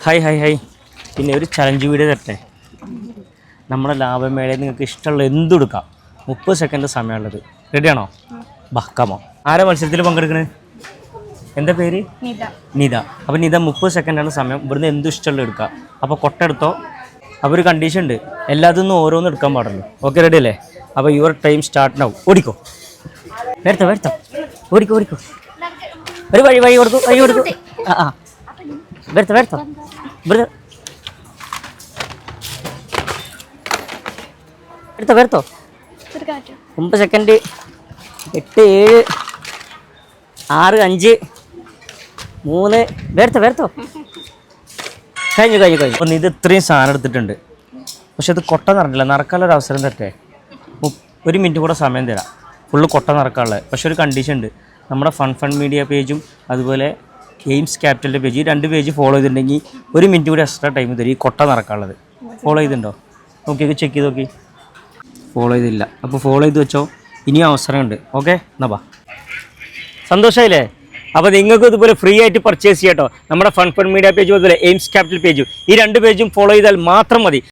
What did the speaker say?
Hi hi hi പിന്നെ ഒരു challenge video തരട്ടെ. നമ്മുടെ ലാഭമേളയിൽ നിങ്ങൾക്ക് ഇഷ്ടമുള്ള എന്തും എടുക്കാം. 30 സെക്കൻഡ് സമയമുള്ളത്. റെഡിയാണോ? ബഹ്കമോ. ആരാ മത്സരത്തിൽ പങ്കെടുക്കണേ? എന്താ പേര്? നിത. അപ്പോൾ നിത 30 സെക്കൻഡാണ് സമയം. ഇവിടുന്ന് എന്തും ഇഷ്ടമുള്ള എടുക്കുക. അപ്പോൾ കൊട്ടെടുത്തോ. അപ്പോൾ ഒരു കണ്ടീഷൻ ഉണ്ട്, എല്ലാത്തിനും ഓരോന്നും എടുക്കാൻ പാടുള്ളൂ. ഓക്കെ, റെഡി അല്ലേ? അപ്പോൾ യുവർ ടൈം സ്റ്റാർട്ട് നൗ. ഓടിക്കോ, വരുത്തോ ഓടിക്കോ. ഒരു വഴി കൊടുക്കൂ. ആ വരുത്തോ ഇവിടെ വരുത്തോ. 9 സെക്കൻഡ്. 8 7 6 5 3 വരുത്തോ. കഴിഞ്ഞു. അപ്പം ഇത് ഇത്രയും സാധനം എടുത്തിട്ടുണ്ട്. പക്ഷെ ഇത് കൊട്ട നിറഞ്ഞില്ല. നടക്കാനുള്ളൊരു അവസരം തരട്ടെ. 1 മിനിറ്റ് കൂടെ സമയം തരാം. ഫുള്ള് കൊട്ട നിറക്കാനുള്ളത്. പക്ഷെ ഒരു കണ്ടീഷൻ ഉണ്ട്, നമ്മുടെ ഫൺ മീഡിയ പേജും അതുപോലെ ഗെയിംസ് ക്യാപിറ്റലിൻ്റെ പേജ്, ഈ 2 പേജ് ഫോളോ ചെയ്തിട്ടുണ്ടെങ്കിൽ 1 മിനിറ്റ് കൂടി എക്സ്ട്രാ ടൈം തരും ഈ കൊട്ട നിറക്കാനുള്ളത്. ഫോളോ ചെയ്തിട്ടുണ്ടോ? ചെക്ക് ചെയ്ത് നോക്കി. ഫോളോ ചെയ്തില്ല. അപ്പോൾ ഫോളോ ചെയ്ത് വെച്ചോ, ഇനിയും അവസരമുണ്ട്. ഓക്കെ, എന്നാ ബാ. സന്തോഷമായില്ലേ? അപ്പോൾ നിങ്ങൾക്കും ഇതുപോലെ ഫ്രീ ആയിട്ട് പർച്ചേസ് ചെയ്യാം കേട്ടോ. നമ്മുടെ ഫൺ മീഡിയ പേജും അതുപോലെ എയിംസ് ക്യാപിറ്റൽ പേജും, ഈ 2 പേജും ഫോളോ ചെയ്താൽ മാത്രം മതി.